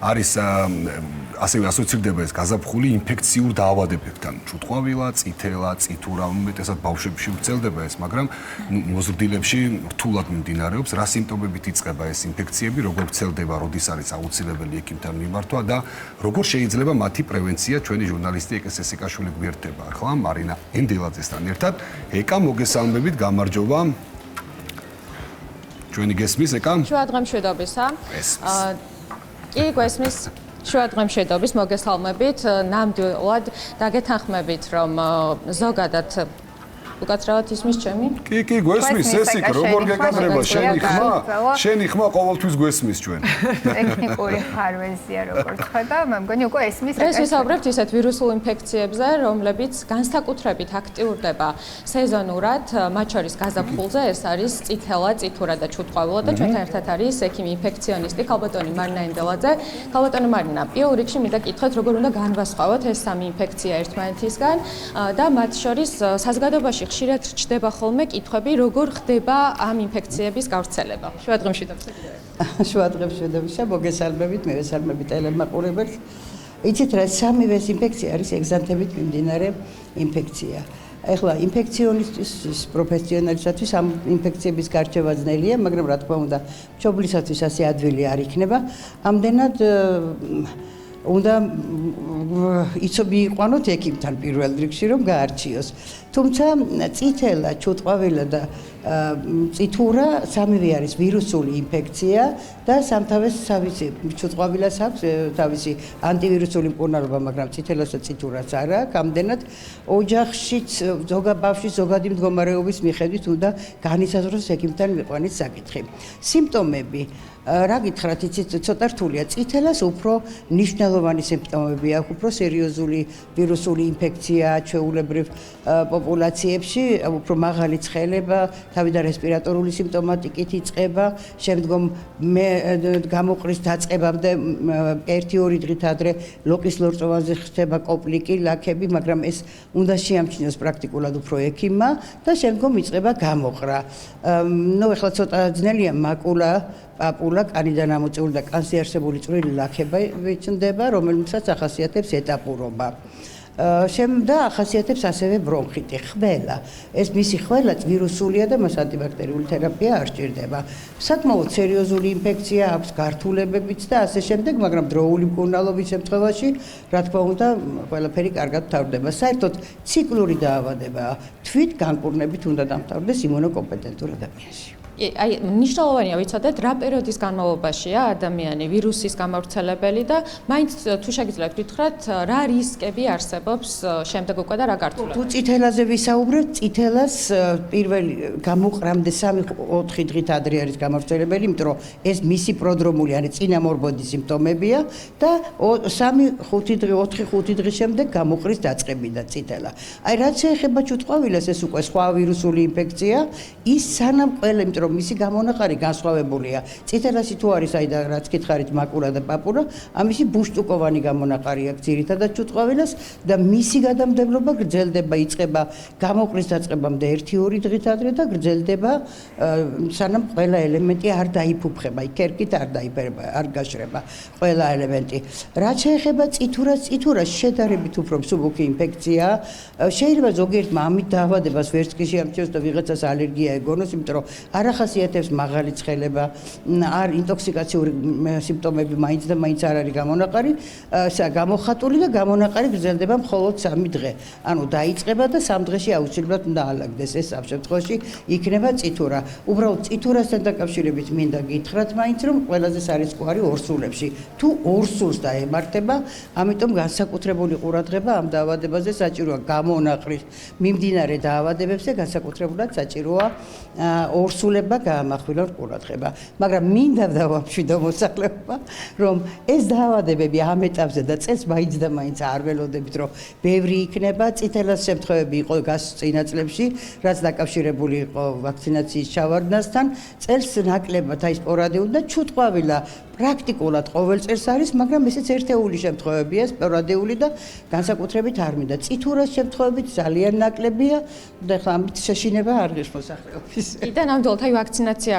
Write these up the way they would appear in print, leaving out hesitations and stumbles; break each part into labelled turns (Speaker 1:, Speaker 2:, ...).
Speaker 1: არის ასევე ასოცირდება ეს გაზაფხული ინფექციურ დაავადებებთან. ჩუტყვავილა, წითელა, წითურა, უმეტესად ბავშვებში ვრცელდება ეს, მაგრამ მოზრდილებში რთულად მიმდინარეობს. რა სიმპტომებით იწყება ეს ინფექციები, როგორ ვრცელდება, როდის არის აუცილებელი ექიმთან მიმართვა და როგორ შეიძლება მათი პრევენცია ჩვენი ჟურნალისტი ეკა სესიკაშვილი გვერდება. ახლა მარინა ენდელაძესთან ერთად ეკა მოგესალმებით, გამარჯობა. ჩვენი გესმის ეკა?
Speaker 2: შუა დღემშვიდობისა. კი, გესმის. შუა დღემშვიდობის მოგესალმებით. ნამდვილად დაგეთანხმებით, რომ ზოგადად უკაცრავად ისმის ჩემი?
Speaker 1: კი, გვესმის სესიკ, როგორ გეკადრება შენი ხმა? შენი ხმა ყოველთვის გვესმის ჩვენ.
Speaker 3: ტექნიკური ხარვეზია როგორც ხედა, მე მგონი უკვე ესმის.
Speaker 2: დღეს ვისაუბრებთ ისეთ ვირუსულ ინფექციებზე, რომლებიც განსაკუთრებით აქტიურდება სეზონურად, მათ შორის გაზაფხულზე, ეს არის წითელა, წითურა და ჩუტყვავილა და ჩვენთან ერთად არის ექიმი ინფექციონისტი ქალბატონი მარინა ენდელაძე. ქალბატონი მარინა, პირველ რიგში მინდა გითხრათ, როგორ უნდა განვასხვაოთ ეს სამი ინფექცია ერთმანეთისგან და მათ შორის საზოგადოებაში ხშირად ჩნდება ხოლმე კითხვები, როგორ ხდება ამ ინფექციების გავრცელება. შუა დღემშვიდობისა.
Speaker 4: შუა დღემშვიდობისა, მოგესალმებით, მე ვესალმები ტელემაყურებელს. იცით რა, სამივე ინფექცია არის ეგზანთებით მიმდინარე ინფექცია. ეხლა ინფექციონისტის პროფესიონალისათვის ამ ინფექციების გარჩევა ძნელია, მაგრამ რა თქმა უნდა, მშობლისათვის ასე ადვილი არ იქნება. ამდენად უნდა იცობი იყვანოთ ექიმთან პირველ რიგში, რომ გაარჩიოს. თუმცა წითელა, ჩუტყვავილა და წითურა სამივე არის ვირუსული ინფექცია და სამთავეს თავისი ჩუტყვავილას აქვს თავისი ანტივირუსული მკურნალობა, მაგრამ წითელას და წითურას არა აქვს. ამდენად ოჯახშიც ბავშვის ზოგადი მდგომარეობის მიხედვით უნდა განისაზღვროს ექიმთან მიყვანის საკითხი. სიმპტომები რა გითხრათ, იცით, ცოტა რთულია. წითელას უფრო მნიშვნელოვანი სიმპტომები აქვს, უფრო სერიოზული ვირუსული ინფექცია ჩვეულებრივ პოპულაციებში, უფრო მაღალი ცხელება, თავიდან რესპირატორული სიმპტომატიკით იწყება, შემდგომ გამოყრის დაწყებამდე 1-2 დღით ადრე ლოყის ლორწოვანზე ხდება კოპლიკი, ლაქები, მაგრამ ეს უნდა შეამჩნიოს პრაქტიკულად უფრო ექიმმა და შემდგომ იწყება გამოყრა. ეხლა ცოტა ძნელია მაკულა, პაპულა, კანიდან ამოწეული და კანზე არსებული წვრილი ლაქება ჩნდება, რომელსაც ახასიათებს ეტაპურობა. და ახასიათებს ასევე ბრონხიტი, ხველა. ეს მისი ხველაც ვირუსულია და მას ანტიბაქტერიული თერაპია არ სჭირდება. საკმაოდ სერიოზული ინფექცია აქვს, გართულებებიც და ასე შემდეგ, მაგრამ დროული მკურნალობის შემთხვევაში, რა თქმა უნდა, ყველაფერი კარგად მთავრდება. საერთოდ ციკლური დაავადებაა. თვით განკურნებით უნდა დამთავრდეს იმუნოკომპეტენტურ ადამიანში.
Speaker 2: აი, მნიშვნელოვანია ვიცოდეთ, რა პერიოდის განმავლობაშია ადამიანი ვირუსის გამავრცელებელი და მაინც თუ შეგიძლიათ გითხრათ, რა რისკები არსებობს შემდეგ უკვე და რა გართულება.
Speaker 4: თუ წითელაზე ვისაუბრებთ, წითელას პირველი გამოყრამდე 3-4 დღით ადრე არის გამავრცელებელი, იმიტომ რომ ეს მისი პროდრომული, ანუ წინამორბოდი სიმპტომებია და 3-5 დღე, 4-5 დღის შემდეგ გამოყრის დაწყებიდან წითელა. აი, რაც შეეხება ჩუტყვავილას, ეს უკვე სხვა ვირუსული ინფექცია, ის სანამ ყველა, იმიტომ რომ მისი გამონაყარი განსხვავებულია. წითელასი თუ არის, აი და რაც გითხარით, მაკულა და პაპურა, ამისი ბუშტუკოვანი გამონაყარი აქვს ძირითადად ჩუტყვავილას და მისი გადამდებლობა გრძელდება, იწყება გამოყრის დაწყებამდე 1-2 დღით ადრე და გრძელდება სანამ ყველა ელემენტი არ დაიფუფხება, კერკით არ გაშრება ყველა ელემენტი. რაც შეეხება წითურას შედარებით უფრო მსუბუქი ინფექცია, შეიძლება ზოგიერთმა ამით დაავადებას ვერც კი შეამჩნიოს და ვიღაცას ალერგია ეგონოს, იმიტომ რომ არ ახასიათებს მაღალი ცხელება, არ ინტოქსიკაციური სიმპტომები მაინც და მაინც არ არის გამონაყარი, გამოხატული და გამონაყარი გრძელდება მხოლოდ 3 დღე. ანუ დაიწყება და 3 დღეში აუცილებლად უნდა აალაგდეს. ეს ამ შემთხვევაში იქნება წითურა. უბრალოდ წითურასთან დაკავშირებით მინდა გითხრათ მაინც, რომ ყველაზე სარისკო არის ორსულებში. თუ ორსულს დაემართება, ამიტომ განსაკუთრებული ყურადღება ამ დაავადებაზე საჭიროა. გამონაყრის მიმდინარე დაავადებებზე განსაკუთრებულად საჭიროა ორსულება გაამახვილონ ყურადღება. მაგრამ მინდა დავამშვიდო მოსახლეობა, რომ ეს დაავადებები ამ ეტაპზე და წელს მაინც და მაინც არ ველოდებით, რომ ბევრი იქნება. წითელას შემთხვევები იყო წინა წლებში, რაც დაკავშირებული იყო ვაქცინაციის ჩავარდნასთან. წელს ნაკლებად აი სპორადიულ და ჩუტყვავილა პრაქტიკულად ყოველ წელს არის, მაგრამ ესეც ერთეული შემთხვევებია, სპორადიული და განსაკუთრებით არ მინდა. წითურას შემთხვევებით ძალიან ნაკლებია და ხა ამით შეშინება არ ღირს მოსახლეობის.
Speaker 2: კიდე ნამდვილად აი ვაქცინაცია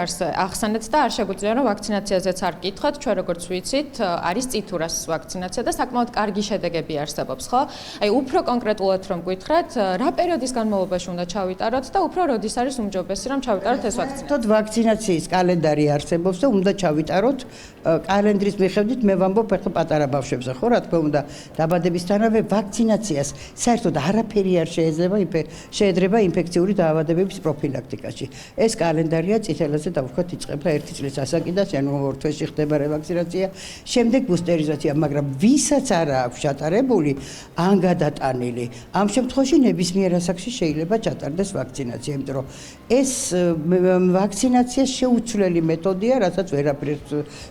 Speaker 2: ახსენეთ და არ შეგვიძლია რომ ვაქცინაციაზეც არ გკითხოთ, ჩვენ როგორც ვიცით, არის წითურას ვაქცინაცია და საკმაოდ კარგი შედეგები არსებობს, ხო? აი უფრო კონკრეტულად რომ გითხრათ, რა პერიოდის განმავლობაში უნდა ჩავიტაროთ და უფრო როდის არის უმჯობესი რომ ჩავიტაროთ ეს ვაქცინაცია?
Speaker 4: თოთ ვაქცინაციის კალენდარი არსებობს და უნდა ჩავიტაროთ კალენდრის მიხედვით მე ვამბობ ახლა პატარა ბავშვებზე ხო რა თქმა უნდა დაბადებისთანავე ვაქცინაციას საერთოდ არაფერი არ შეეძრება ინფექციური დაავადებების პროფილაქტიკაში. ეს კალენდარია წითელაზე დავუშვათ იწყება 1 წლის ასაკიდან, ანუ 2 თვეში ხდება რევაქცინაცია, შემდეგ ბუსტერიზაცია, მაგრამ ვისაც არ აქვს ჩატარებული, ან გადატანილი, ამ შემთხვევაში ნებისმიერ ასაკში შეიძლება ჩატარდეს ვაქცინაცია, იმიტომ რომ ეს ვაქცინაცია შეუცვლელი მეთოდია, რასაც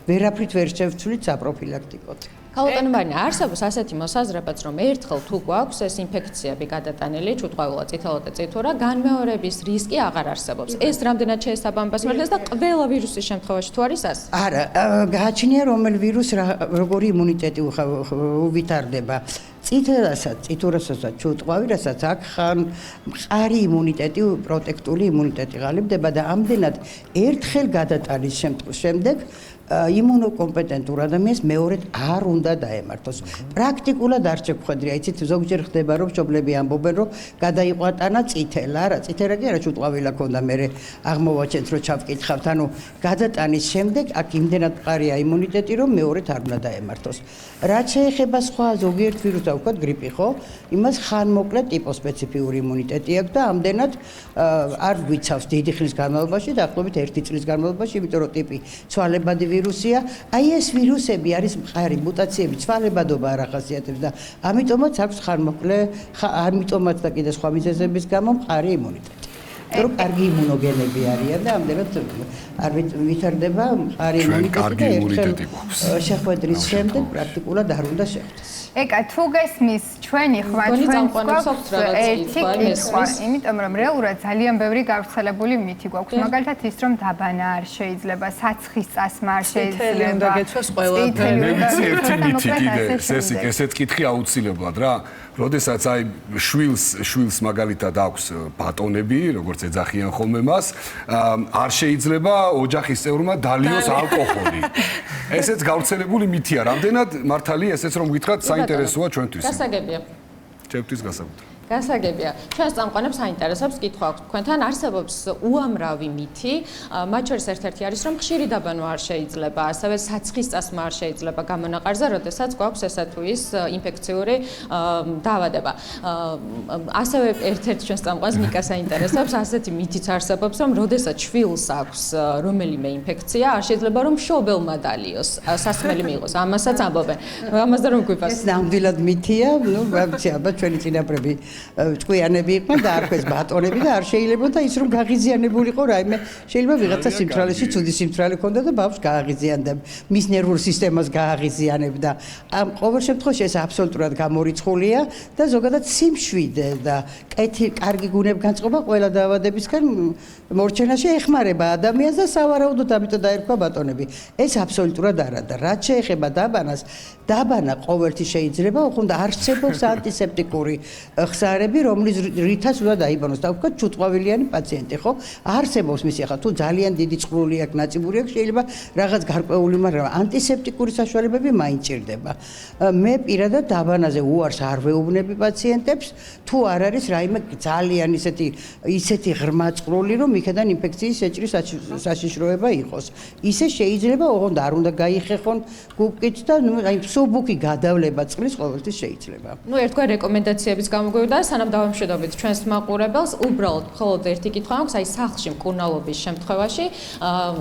Speaker 4: ვერაფრით ვერ შევცვლით საპროფილაქტიკოდ.
Speaker 2: ქალბატონებანი, არსებობს ასეთი მოსაზრებაც, რომ ერთხელ თუ გვაქვს ეს ინფექციები გადატანილი, ჩუტყვავილა, წითელი და წითურა, განმეორების რისკი აღარ არსებობს. ეს რამდენად შეესაბამება მოსმენელს და ყველა ვირუსის შემთხვევაში თუ არის ასე?
Speaker 4: არა, გააჩნია რომელ ვირუსს როგორი იმუნიტეტი უვითარდება. წითელასაც, წითურასაც და ჩუტყვავილასაც აქ მყარი იმუნიტეტი, პროტექტული იმუნიტეტი ღალიბდება და ამდენად ერთხელ გადატანის შემდეგ იმუნოკომპეტენტურ ადამიანს მეორედ არ უნდა დაემართოს. პრაქტიკულად არ შეგვხედრია, იცით, ზოგჯერ ხდება, რომ მშობლები ამბობენ, რომ გადაიყვანტანა წითელა, არა, წითელა კი არა, ჩუტყვავილა ქონდა, მე აღმოვაჩენთ, რომ ჩავკითხავთ, ანუ გადატანის შემდეგ აქ იმდენად მყარია იმუნიტეტი, რომ მეორედ არ უნდა დაემართოს. რაც შეეხება სხვა ზოგიერთ ვირუსს, ვთქვათ, გრიპი, ხო? იმას ხანმოკლე ტიპოსპეციფიური იმუნიტეტი აქვს და ამდენად არ გვიცავს დიდი ხნის განმავლობაში, დაახლოებით 1 წლის განმავლობაში, იმიტომ რომ ტიპი ცვალებადი ვირუსია, აი ეს ვირუსები არის მყარი მუტაციები, ცვალებადობა არ ახასიათებს და ამიტომაც აქვს ხანმოკლე, ამიტომაც და კიდე სხვა მიზეზების გამო მყარი იმუნიტეტი. რომ კარგი იმუნოგენები არიან და ამდენად არ ვითარდება მყარი იმუნიტეტი და შეხვედრის შემდეგ პრაქტიკულად არ უნდა შეხვდეს.
Speaker 3: ეკა თუ გესმის ჩვენი ხმა ჩვენ გვაქვს იმიტომ რომ რეალურად ძალიან ბევრი გავრცელებული მითი გვაქვს მაგალითად ის რომ დაბანა არ შეიძლება საცხის წასმა არ შეიძლება
Speaker 1: ერთი მითი კიდე სესიკ ესეთ კითხი აუცილებლად რა როდესაც აი შვილს მაგალითად აქვს ბატონები როგორც ეძახიან ხოლმე მას არ შეიძლება ოჯახის წევრმა დალიოს ალკოჰოლი ესეც გავრცელებული მითია რამდენად მართალია ესეც რომ გითხრათ საინტერესოა ჩვენთვის
Speaker 2: გასაგებია
Speaker 1: ჩემთვის გასაგებია
Speaker 2: გასაგებია. ჩვენს წამყვანებს საინტერესებს კითხვა აქვს თქვენთან არსებობს უამრავი მითი, მათ შორის ერთ-ერთი არის რომ ხშირი დაბანვა არ შეიძლება, ასევე საცხის წასმა არ შეიძლება გამონაყარზე, როდესაც გვაქვს ესა თუ ის ინფექციური დაავადება. ასევე ერთ-ერთი ჩვენს წამყვანს მიკა საინტერესებს, ასეთი მითიც არსებობს, რომ როდესაც შვილს აქვს რომელიმე ინფექცია, არ შეიძლება რომ მშობელმა დალიოს, სასმელი მიიღოს. ამასაც ამბობენ. ამაზე რომ გვიფას.
Speaker 4: ეს ნამდვილად მითია, ნუ ალბათ ჩვენი წინაპრები ჭკვიანები იყვნენ და არ ხვეს ბატონები და არ შეიძლება და ის რომ გაღიზიანებულიყო რაიმე შეიძლება ვიღაცა სიმთვრალეში ცუდი სიმთვრალე ქონდა და ბავშვს გააღიზიანდა მის ნერვულ სისტემას გააღიზიანებდა ამ ყოველ შემთხვევაში ეს აბსოლუტურად გამორიცხულია და ზოგადად სიმშვიდე და კარგი გუნებგანწყობა ყველა დაავადებისგან მორჩენაში ეხმარება ადამიანს და სავარაუდოდ ამიტომ დაერქვა ბატონები ეს აბსოლუტურად არა და რაც შეეხება დაბანას დაბანა ყოველთვის შეიძლება ოღონდ არსებობს ანტისეპტიკური ხსარები, რომლის რითაც უნდა დაიბანოს. და ვთქვათ, ჩუტყვავილიანი პაციენტი, ხო? არსებობს მისი ახლა თუ ძალიან დიდი წყლული აქვს, ნაწიბური აქვს, შეიძლება რაღაც გარკვეული, მაგრამ ანტისეპტიკური საშუალებები მაინც ჭირდება. მე პირადად დაბანაზე უარს არ ვეუბნები პაციენტებს, თუ არ არის რაიმე ძალიან ისეთი ღრმა წყლული, რომ იქიდან ინფექციის შეჭრის საშიშროება იყოს. ისე შეიძლება, ოღონდ არ უნდა გაიხეხონ გუბკით და აი მსუბუქი გადავლება წყლის ყოველთვის შეიძლება.
Speaker 2: ნუ ერთგვარ რეკომენდაციების გამოგვივიდა, სანამ დავამშვიდობთ ჩვენს მაყურებელს, უბრალოდ მხოლოდ ერთი კითხვა აქვს, აი სახლში მკურნალობის შემთხვევაში,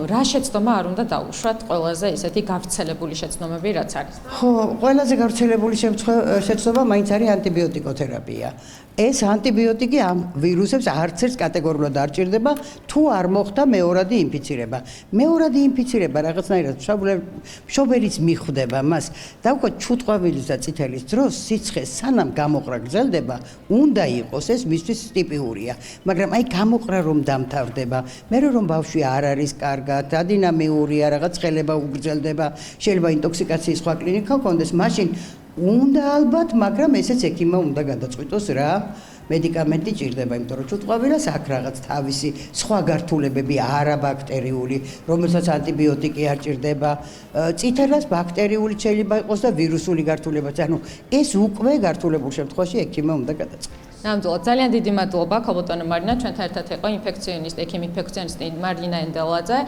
Speaker 2: რა შეცდომა არ უნდა დაუშვათ ყველაზე ისეთი გავრცელებული შეცდომები რაც არის?
Speaker 4: ხო, ყველაზე გავრცელებული შეცდომა მაინც არის ანტიბიოტიკოთერაპია. ეს ანტიბიოტიკი ამ ვირუსებს არც ერთ კატეგორიულად არ ჭირდება, თუ არ მოხდა მეორადი ინფიცირება. მეორადი ინფიცირება რაღაცნაირად მშობელიც მიხვდება მას. და უკვე ჩუტყვავილის და წითელის დროს სიცხე სანამ გამოყრა გრძელდება, უნდა იყოს ეს მისთვის ტიპიურია, მაგრამ აი გამოყრა რომ დამთავრდება, მე რომ ბავშვი არ არის კარგად, ადინამიურია, რაღაც ხელება უგრძელდება, შეიძლება ინტოქსიკაციის სხვა კლინიკა ჰქონდეს, მაშინ უნდა ალბათ, მაგრამ ესეც ექიმმა უნდა გადაწყვიტოს რა მედიკამენტი ჭირდება, იმიტომ რომ ჩუტყვავილას აქ რაღაც თავისი სხვა გართულებები არაბაქტერიული, რომელსაც ანტიბიოტიკი არ ჭირდება, წითელას ბაქტერიული შეიძლება იყოს და ვირუსული გართულებაც. ანუ ეს უკვე გართულებულ შემთხვევაში ექიმმა უნდა გადაწყვიტოს.
Speaker 2: ნამდვილად ძალიან დიდი მადლობა ქალბატონო მარინა, ჩვენთან ერთად იყო ინფექციონისტი, ექიმი ინფექციონისტი მარინა ენდელაძე.